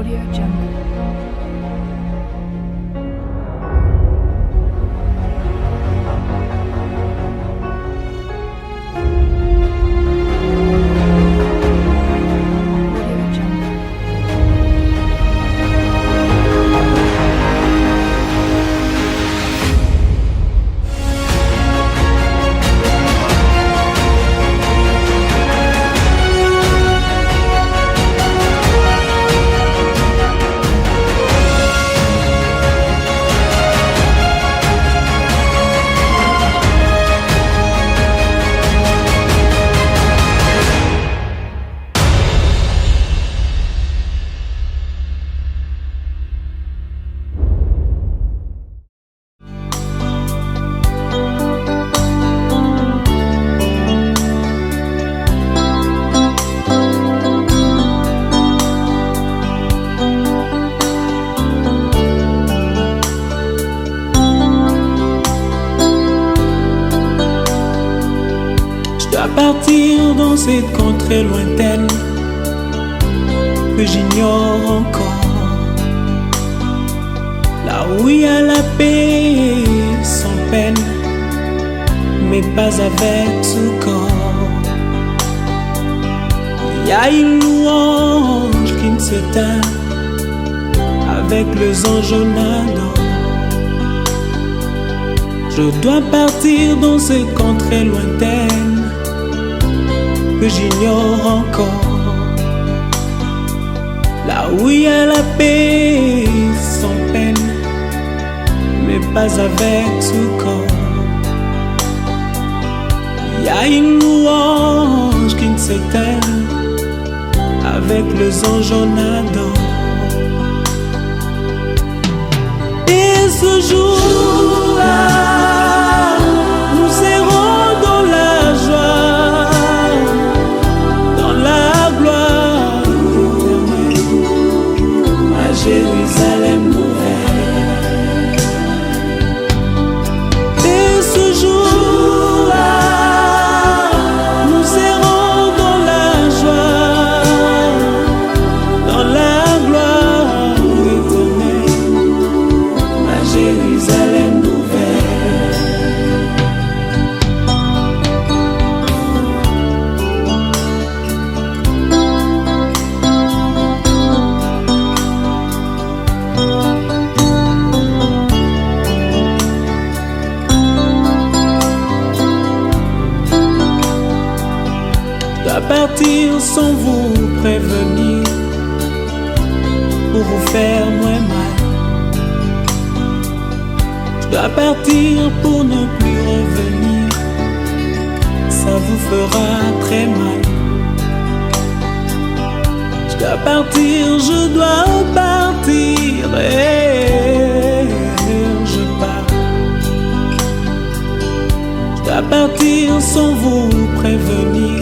Audio Jungle. Partir dans cette contrée lointaine que j'ignore encore, là où il y a la paix sans peine, mais pas avec ce corps. Il y a une louange qui ne s'éteint avec les anges nadant. Je dois partir dans cette contrée lointaine que j'ignore encore, là où il y a la paix sans peine, mais pas avec ce corps. Il y a une louange qui ne s'éteint avec les anges nadant. Et ce jour-là, nous serons dans la joie, Jérusalem nouvelle. Et ce jour-là, nous serons dans la joie, dans la gloire éternelle, à Jérusalem partir sans vous prévenir, pour vous faire moins mal. Je dois partir pour ne plus revenir, ça vous fera très mal. Je dois partir, je dois partir, et je pars. Je dois partir sans vous prévenir,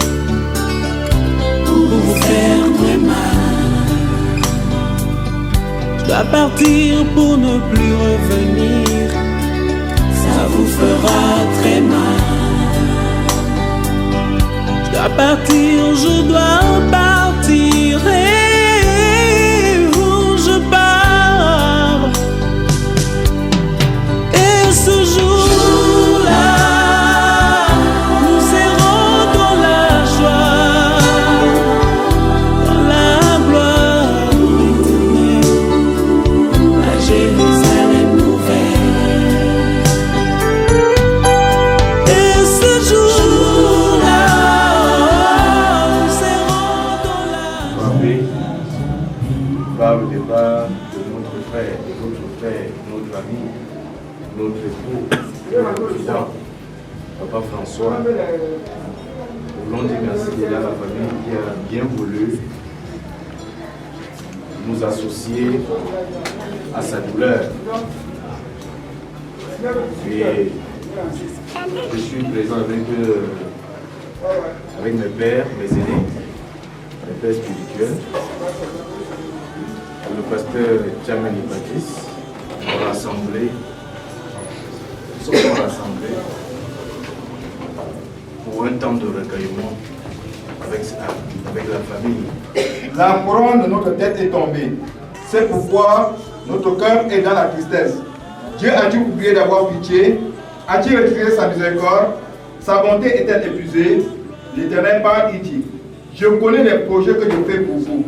pour vous faire très mal. Je dois partir pour ne plus revenir, ça vous fera très mal. Je dois partir, je dois partir, et où je pars. Et ce jour-là, nous serons dans la joie, Jérusalem nouvelle. Et ce jour-là, nous serons dans la joie. Par le départ de notre frère, notre ami, notre époux, notre président, Papa François, nous voulons dire merci déjà à la famille qui a bien voulu nous associer à sa douleur. Et je suis présent avec mes pères, mes aînés, mes pères spirituels, le pasteur Tchamani Baptiste, nous rassemblés. Nous sommes rassemblés pour un temps de recueillement avec la famille. La couronne de notre tête est tombée. C'est pourquoi notre cœur est dans la tristesse. Dieu a-t-il oublié d'avoir pitié? A-t-il retiré sa miséricorde? Sa bonté est-elle épuisée? L'Éternel parle, il dit: je connais les projets que je fais pour vous,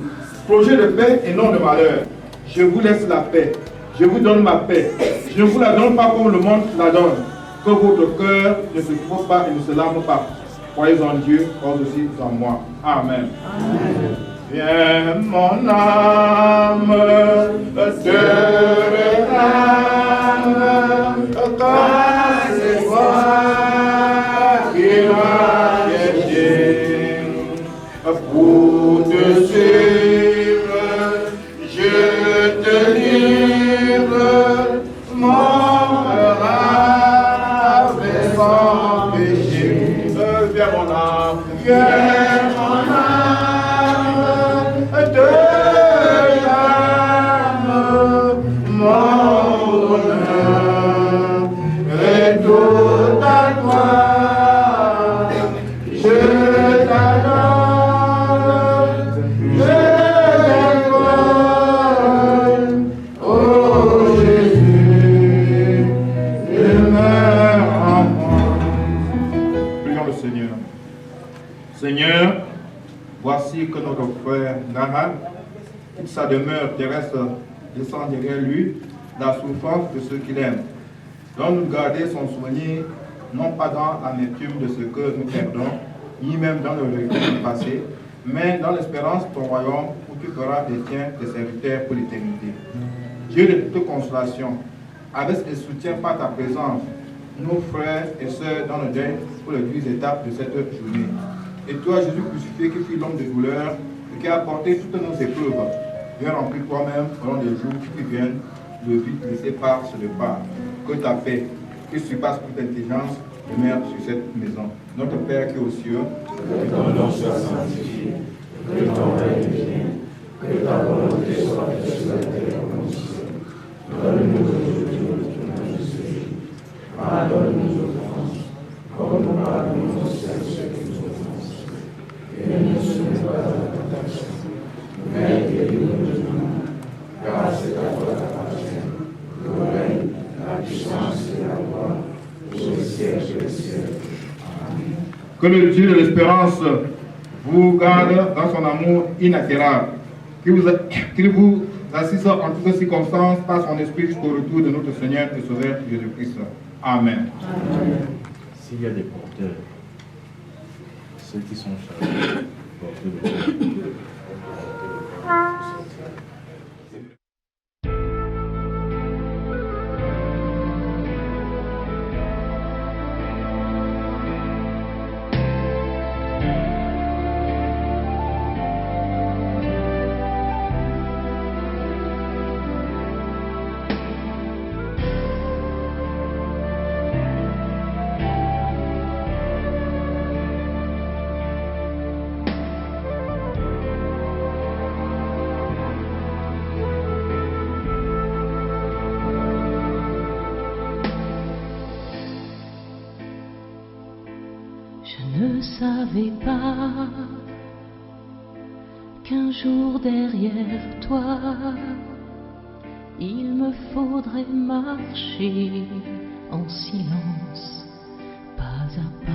projets de paix et non de malheur. Je vous laisse la paix, je vous donne ma paix. Je ne vous la donne pas comme le monde la donne. Que votre cœur ne se trouve pas et ne se lame pas. Croyez en Dieu, croyez aussi en moi. Amen. Amen. Viens mon âme, te réclame, car c'est toi qui m'as cherché. Pour te suivre, je te livre, mon cœur avec son péché. Viens mon âme, viens mon âme, te réclame, mon bonheur est tout à toi. Je t'adore. Seigneur, voici que notre frère Nahan, toute sa demeure terrestre, descend derrière lui la souffrance de ceux qu'il aime. Donne-nous garder son souvenir, non pas dans l'amertume de ce que nous perdons, ni même dans le regret du passé, mais dans l'espérance de ton royaume où tu feras des tiens, tes serviteurs pour l'éternité. Dieu de toute consolation, avec et soutien par ta présence, nos frères et sœurs dans le deuil pour les 10 étapes de cette journée. Et toi, Jésus crucifié, qui fut l'homme de douleur et qui a apporté toutes nos épreuves, viens remplir toi-même pendant les jours qui viennent le vide laissé par ce départ. Que ta paix, qui surpasse toute intelligence, demeure sur cette maison. Notre Père qui est aux cieux, que ton nom soit sanctifié, que ton règne vienne, que ta volonté soit faite sur la terre comme au ciel. Donne-nous aujourd'hui notre pain de ce jour. Pardonne-nous nos offenses, comme nous pardonnons aussi à ceux qui nous offensent. Et ne nous soumets pas à la tentation, mais délivre-nous du mal, car c'est à toi qu'appartient le règne, la puissance et la gloire, pour les siècles des siècles. Amen. Que le Dieu de l'espérance vous garde dans son amour inaltérable, qu'il vous assiste en toutes circonstances par son esprit jusqu'au retour de notre Seigneur et Sauveur Jésus-Christ. Amen. Amen. S'il y a des porteurs, ceux qui sont chargés, porteurs de Je ne savais pas qu'un jour derrière toi, il me faudrait marcher en silence, pas à pas.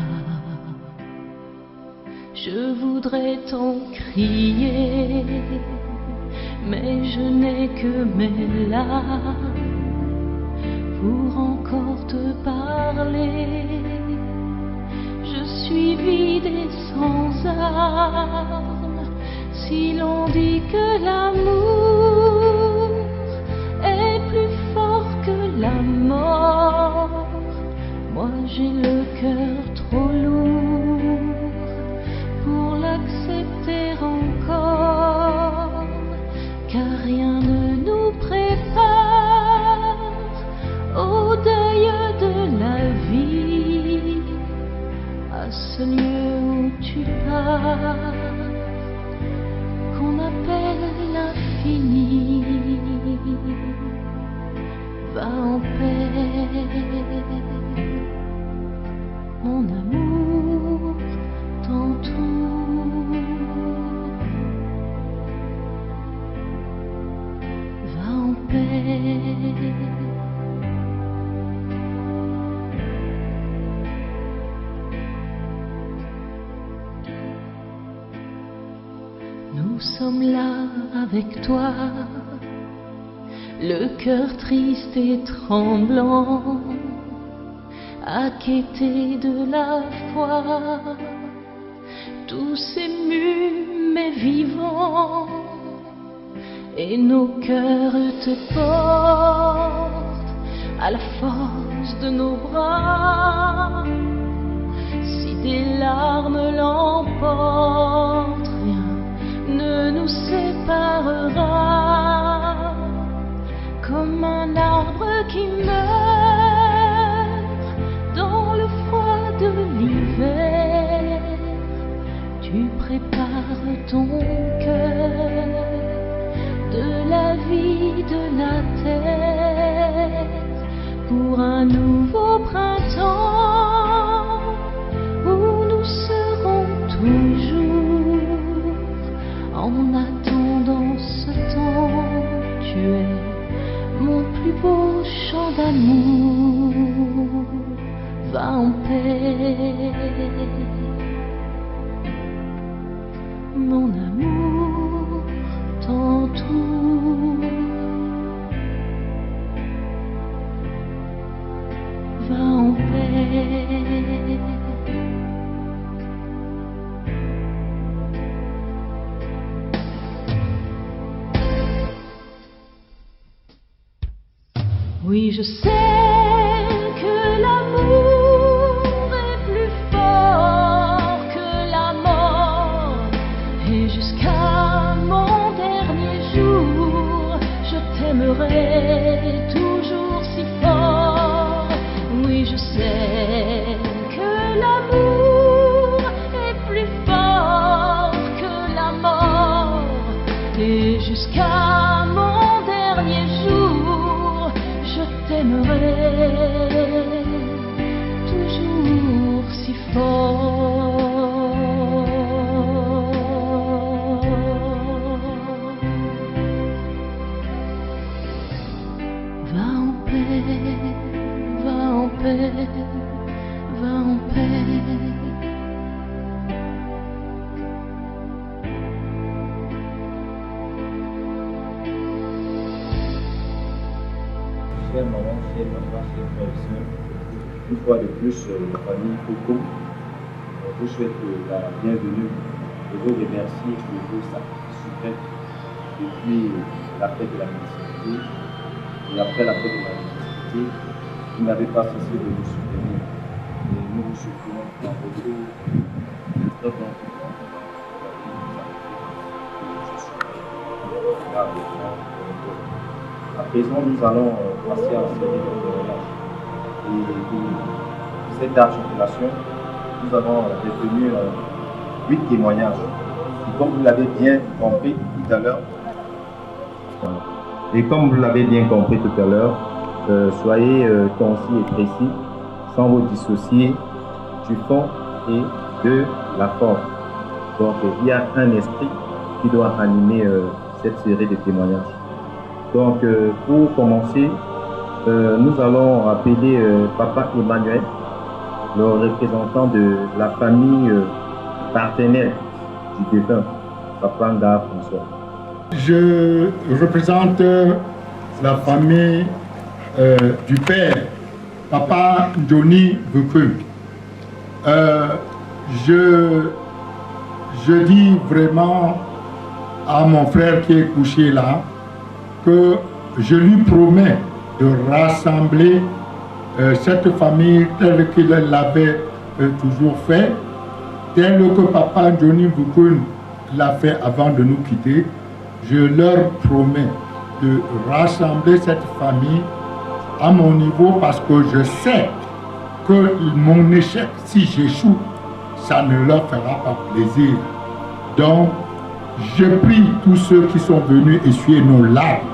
Je voudrais t'en crier, mais je n'ai que mes larmes pour encore te parler. Je suis vide et sans armes. Si l'on dit que l'amour est plus fort que la mort, moi j'ai le cœur trop lourd pour l'accepter encore, car rien ne nous prépare au deuil de la vie, à ce lieu où tu pars, qu'on appelle l'infini. Va en paix. sommes là avec toi, le cœur triste et tremblant, acquitté de la foi, tous émus mais vivants, et nos cœurs te portent à la force de nos bras. Si des larmes l'emportent, rien ne nous séparera. Comme un arbre qui meurt dans le froid de l'hiver, tu prépares ton cœur de la vie, de la terre, pour un nouveau printemps où nous serons toujours. En attendant ce temps, tu es mon plus beau chant d'amour. Va en paix, mon amour t'entoure. Va en paix. Oui, je sais que l'amour est plus fort que la mort, et jusqu'à mon dernier jour, je t'aimerai toujours si fort. Oui, je sais que l'amour est plus fort que la mort, et jusqu'à mon dernier jour, je t'aimerai toujours si fort. Va en paix, va en paix, va en paix. Chers mamans, chers papas, chers frères et sœurs, une fois de plus, la famille Coco vous souhaite la bienvenue et vous remercie pour vos sacrifices suprêmes depuis la fête de la mendicité et après la fête de la mendicité. Vous n'avez pas cessé de nous soutenir et nous vous soutenons en retour de très bon temps. À présent, nous allons passer à la série de témoignages. Et pour cette articulation, nous avons retenu 8 témoignages. Et comme vous l'avez bien compris tout à l'heure, soyez concis et précis, sans vous dissocier du fond et de la forme. Donc, il y a un esprit qui doit animer cette série de témoignages. Donc, pour commencer, nous allons appeler Papa Emmanuel, le représentant de la famille partenaire du défunt, Papa Nga François. Je représente la famille du père, Papa Johnny Vukun. Je dis vraiment à mon frère qui est couché là, que je lui promets de rassembler cette famille telle qu'il l'avait toujours fait, tel que Papa Johnny Vukun l'a fait avant de nous quitter. Je leur promets de rassembler cette famille à mon niveau parce que je sais que mon échec, si j'échoue, ça ne leur fera pas plaisir. Donc, je prie tous ceux qui sont venus essuyer nos larmes.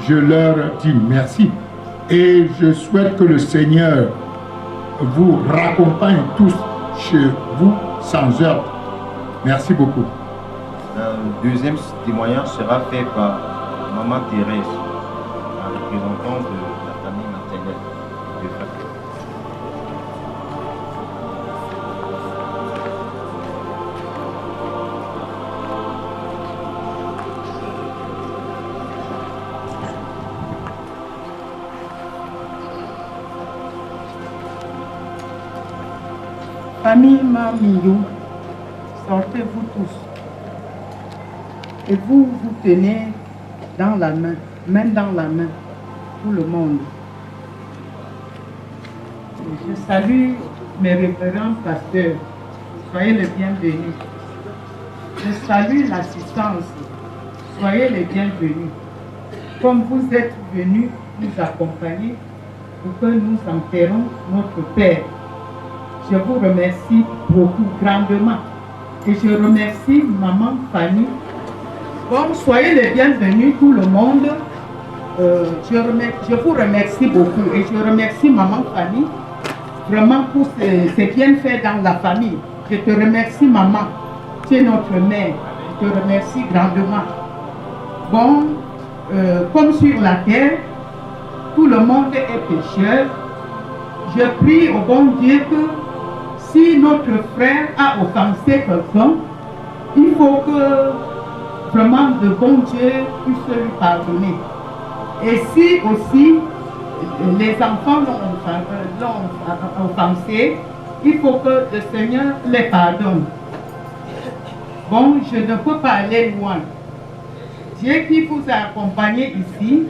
Je leur dis merci et je souhaite que le Seigneur vous raccompagne tous chez vous sans heurts. Merci beaucoup. Un deuxième témoignage sera fait par Maman Thérèse, un représentant de la famille maternelle de Fatou. famille Mamillou, sortez-vous tous. Et vous vous tenez dans la main dans la main, tout le monde. Je salue mes révérends pasteurs. Soyez les bienvenus. Je salue l'assistance. Soyez les bienvenus. Comme vous êtes venus nous accompagner pour que nous enterrons notre Père. Je vous remercie beaucoup, grandement. Et je remercie Maman Fanny. Bon, soyez les bienvenus, tout le monde. Je vous remercie beaucoup. Et je remercie Maman Fanny vraiment pour ces bienfaits dans la famille. Je te remercie, Maman. Tu es notre mère. Je te remercie grandement. Bon, comme sur la terre, tout le monde est pécheur. Je prie au bon Dieu que si notre frère a offensé quelqu'un, il faut que vraiment le bon Dieu puisse lui pardonner. Et si aussi les enfants l'ont offensé, il faut que le Seigneur les pardonne. Bon, je ne peux pas aller loin. Dieu qui vous a accompagné ici,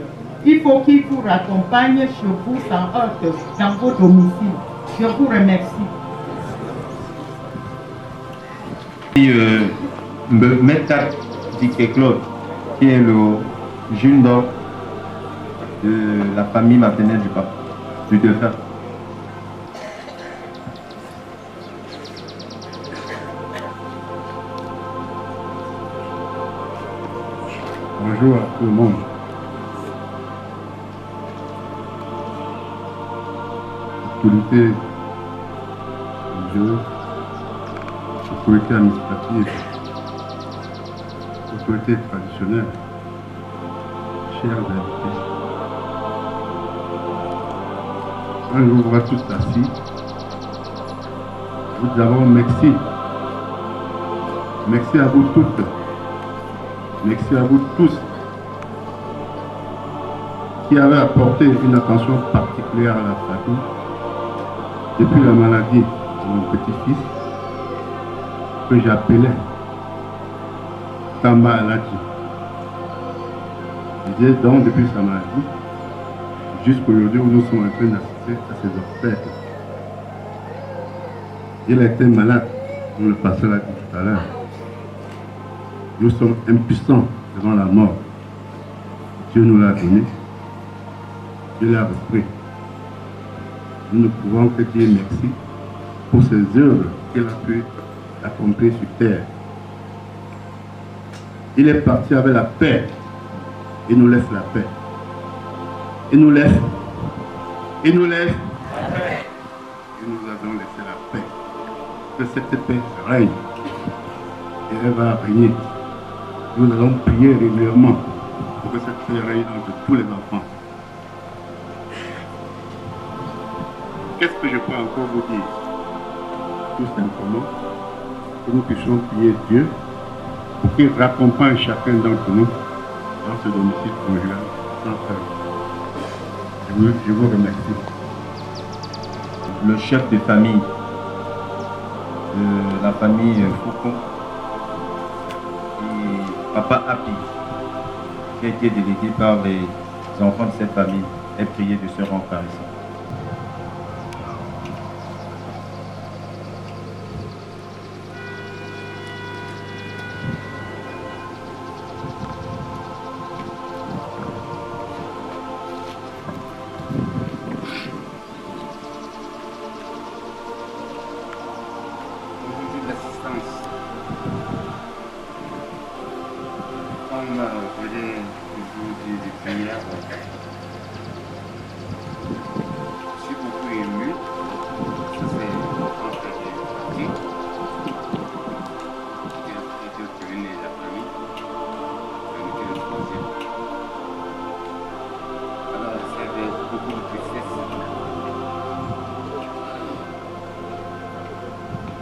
il faut qu'il vous raccompagne chez vous sans heurte, dans vos domiciles. Je vous remercie. Maître Dick Claude, qui est le jeune d'or de la famille maternelle du pape, du défunt. Bonjour à tout le monde. Autorité religieuse, autorité administrative, autorité traditionnelle, chers invités. Quand je vous vois tous assis, je vous dis d'abord merci. Merci à vous toutes. Merci à vous tous qui avez apporté une attention particulière à la famille depuis la maladie de mon petit-fils que j'appelais Tamba Aladji. Je disais donc depuis sa maladie jusqu'aujourd'hui où nous sommes en train d'assister à ses obsèques. Il était malade, comme le pasteur l'a dit tout à l'heure. Nous sommes impuissants devant la mort. Dieu nous l'a donné. Dieu l'a repris. Nous ne pouvons que dire merci pour ces œuvres qu'il a pu accomplir sur terre. Il est parti avec la paix. Il nous laisse la paix. Il nous laisse. Il nous laisse. Il nous a donc laissé la paix. Que cette paix règne. Et elle va régner. Nous allons prier régulièrement pour que cette paix règne entre tous les enfants. Qu'est-ce que je peux encore vous dire? Tout simplement, que nous puissions prier Dieu pour qu'il raccompagne chacun d'entre nous dans ce domicile conjugal sans faire. Je vous remercie. Le chef de famille de la famille Foucault, Papa Happy, qui a été délégué par les enfants de cette famille, est prié de se rendre par ici.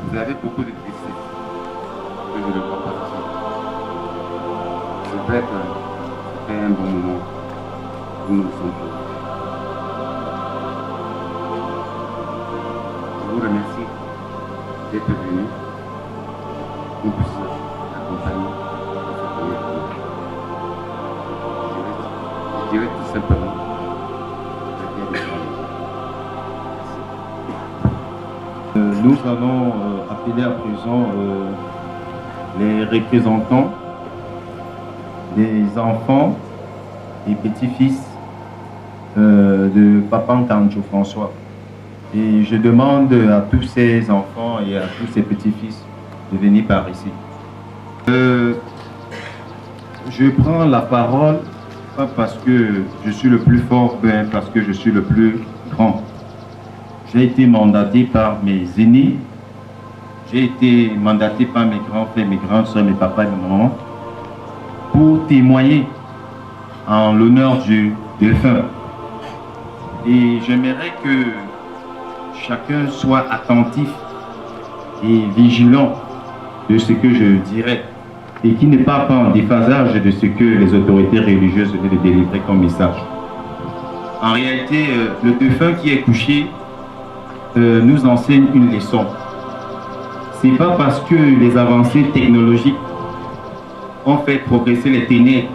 Vous avez beaucoup de tristesse que je ne vois pas partir. C'est vrai que ça fait un bon moment que nous ne sommes pas. Je vous remercie d'être venu, qu'on puisse accompagner cette première rencontre. Je dirais tout simplement, nous allons appeler à présent les représentants des enfants et petits-fils de Papa Nkancho François. Et je demande à tous ces enfants et à tous ces petits-fils de venir par ici. Je prends la parole, pas parce que je suis le plus fort, mais parce que je suis le plus grand. J'ai été mandaté par mes aînés, j'ai été mandaté par mes grands frères, mes grandes soeurs, mes papas et mes mamans, pour témoigner en l'honneur du défunt. Et j'aimerais que chacun soit attentif et vigilant de ce que je dirais et qui n'est pas en déphasage de ce que les autorités religieuses veulent délivrer comme message. En réalité, le défunt qui est couché nous enseigne une leçon. C'est pas parce que les avancées technologiques ont fait progresser les ténèbres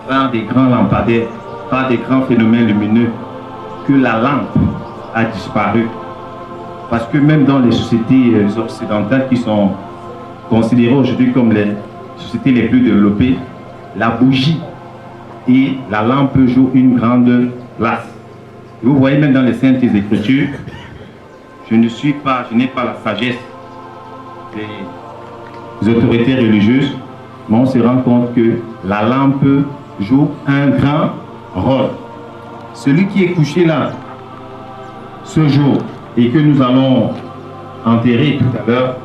par des grands lampadaires, par des grands phénomènes lumineux, que la lampe a disparu. Parce que même dans les sociétés occidentales qui sont considérées aujourd'hui comme les sociétés les plus développées, la bougie et la lampe jouent une grande place. Vous voyez même dans les Saintes Écritures, je n'ai pas la sagesse des autorités religieuses, mais on se rend compte que la lampe joue un grand rôle. Celui qui est couché là, ce jour, et que nous allons enterrer tout à l'heure,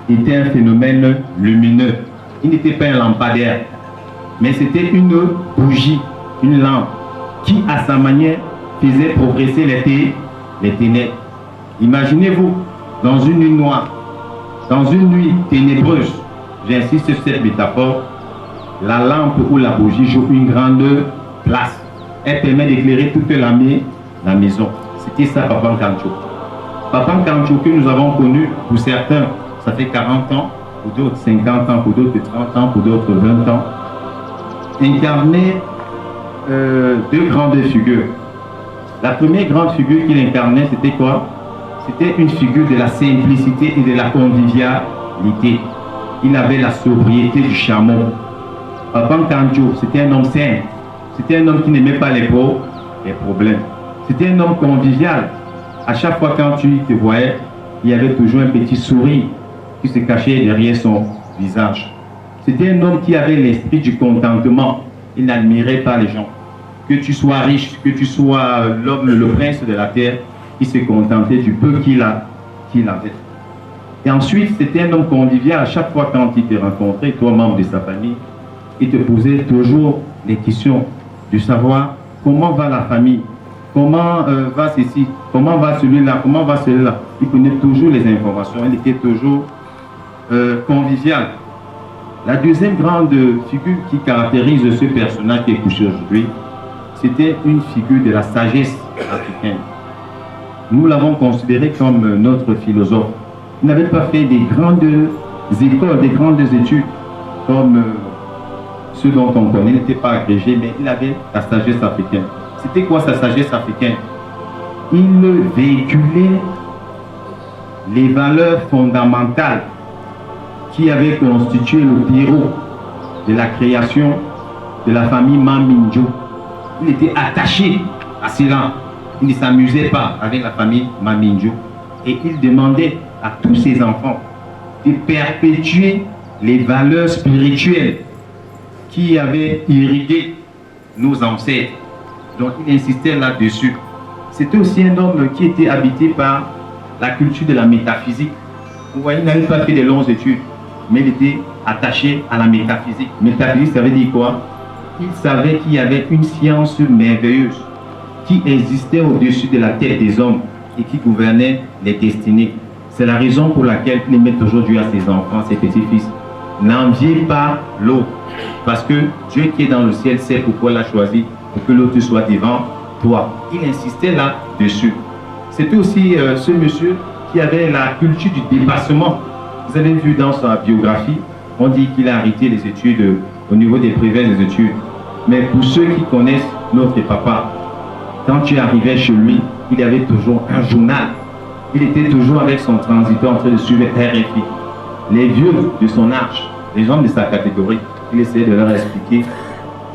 était un phénomène lumineux. Il n'était pas un lampadaire, mais c'était une bougie, une lampe, qui à sa manière faisait progresser les ténèbres. Imaginez-vous, dans une nuit noire, dans une nuit ténébreuse, j'insiste sur cette métaphore, la lampe ou la bougie joue une grande place. Elle permet d'éclairer toute la maison. C'était ça, Papa Nkancho. Papa Nkancho que nous avons connu, pour certains, ça fait 40 ans, pour d'autres 50 ans, pour d'autres 30 ans, pour d'autres 20 ans, incarnait deux grandes figures. La première grande figure qu'il incarnait, c'était quoi? C'était une figure de la simplicité et de la convivialité. Il avait la sobriété du chameau. Papa Nkancho, c'était un homme sain. C'était un homme qui n'aimait pas les problèmes. C'était un homme convivial. À chaque fois quand tu te voyais, il y avait toujours un petit sourire qui se cachait derrière son visage. C'était un homme qui avait l'esprit du contentement. Il n'admirait pas les gens. Que tu sois riche, que tu sois l'homme, le prince de la terre, il se contentait du peu qu'il avait. Et ensuite, c'était un homme convivial. À chaque fois quand il te rencontrait, toi, membre de sa famille, il te posait toujours des questions de savoir comment va la famille, comment va ceci, comment va celui-là, comment va celui-là. Il connaît toujours les informations, il était toujours convivial. La deuxième grande figure qui caractérise ce personnage qui est couché aujourd'hui, c'était une figure de la sagesse africaine. Nous l'avons considéré comme notre philosophe. Il n'avait pas fait des grandes écoles, des grandes études comme ceux dont on connaît, il n'était pas agrégé, mais il avait la sagesse africaine. C'était quoi sa sagesse africaine? Il véhiculait les valeurs fondamentales qui avaient constitué le terreau de la création de la famille Maminjo. Il était attaché à cela. Il ne s'amusait pas avec la famille Maminjo. Et il demandait à tous ses enfants de perpétuer les valeurs spirituelles qui avaient irrigué nos ancêtres. Donc il insistait là-dessus. C'était aussi un homme qui était habité par la culture de la métaphysique. Vous voyez, il n'avait pas fait de longues études, mais il était attaché à la métaphysique. Métaphysique, ça veut dire quoi? Il savait qu'il y avait une science merveilleuse qui existait au-dessus de la tête des hommes et qui gouvernait les destinées. C'est la raison pour laquelle il aimait toujours dire à ses enfants, ses petits-fils, n'enviez pas l'autre, parce que Dieu qui est dans le ciel sait pourquoi il a choisi, pour que l'autre soit devant toi. Il insistait là-dessus. C'était aussi ce monsieur qui avait la culture du dépassement. Vous avez vu dans sa biographie, on dit qu'il a arrêté les études au niveau des brevets des études. Mais pour ceux qui connaissent notre papa, quand tu arrivais chez lui, il avait toujours un journal. Il était toujours avec son transiteur en train de suivre RFI. Les vieux de son âge, les gens de sa catégorie, il essayait de leur expliquer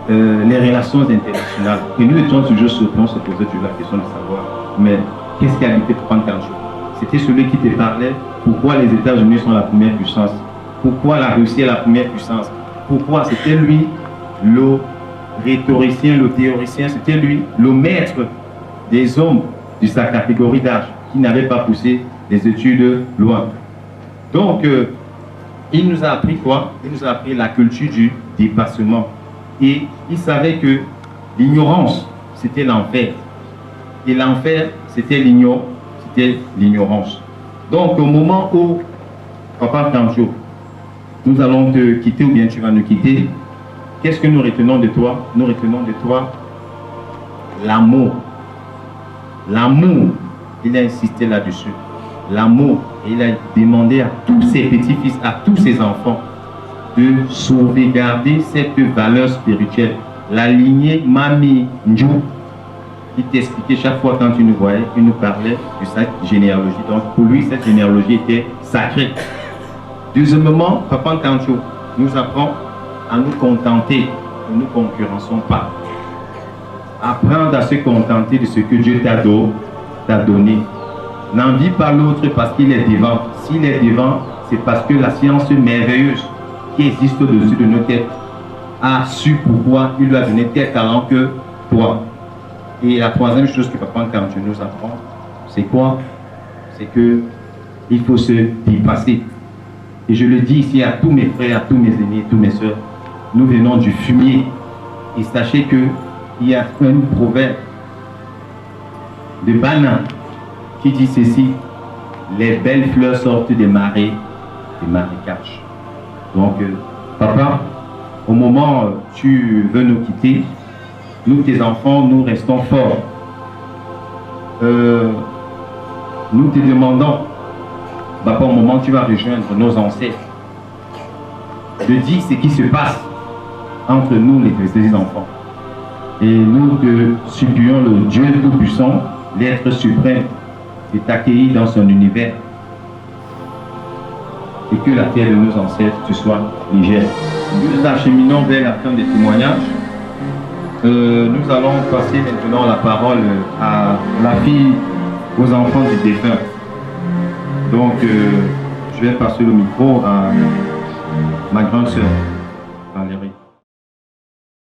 les relations internationales. Et nous étions toujours surpris, on se posait toujours la question de savoir, mais qu'est-ce qui habitait Papa Nkancho? C'était celui qui te parlait pourquoi les États-Unis sont la première puissance, pourquoi la Russie est la première puissance, pourquoi c'était lui le rhétoricien, le théoricien, c'était lui le maître des hommes de sa catégorie d'âge qui n'avait pas poussé les études loin. Donc, il nous a appris quoi? Il nous a appris la culture du dépassement. Et il savait que l'ignorance, c'était l'enfer. Et l'enfer, c'était l'ignorance. Donc, au moment où, Papa Nkancho, nous allons te quitter ou bien tu vas nous quitter, qu'est-ce que nous retenons de toi? Nous retenons de toi l'amour. L'amour, il a insisté là-dessus. L'amour, il a demandé à tous ses petits-fils, à tous ses enfants, de sauvegarder cette valeur spirituelle. La lignée Mami Ndjou, il t'expliquait chaque fois quand tu nous voyais, il nous parlait de sa généalogie. Donc pour lui, cette généalogie était sacrée. Deuxièmement, Papa Nkancho nous apprend à nous contenter, ne nous concurrençons pas. Apprendre à se contenter de ce que Dieu t'a donné. N'envie pas l'autre parce qu'il est devant. S'il est devant, c'est parce que la science merveilleuse qui existe au-dessus de nos têtes a su pourquoi il lui a donné tel talent que toi. Et la troisième chose que Papa Nkancho nous apprend, c'est quoi? C'est que il faut se dépasser. Et je le dis ici à tous mes frères, à tous mes aînés, à tous mes soeurs, nous venons du fumier. Et sachez qu'il y a un proverbe de Bana qui dit ceci: les belles fleurs sortent des marais, des marécages. Donc, papa, au moment où tu veux nous quitter, nous, tes enfants, nous restons forts. Nous te demandons, papa, au moment où tu vas rejoindre nos ancêtres, de dire ce qui se passe entre nous, les enfants. Et nous te supplions le Dieu Tout-Puissant, l'être suprême, de t'accueillir dans son univers. Et que la terre de nos ancêtres te soit légère. Nous acheminons vers la fin des témoignages. Nous allons passer maintenant la parole à la fille, aux enfants du défunt. Donc, je vais passer le micro à ma grande sœur.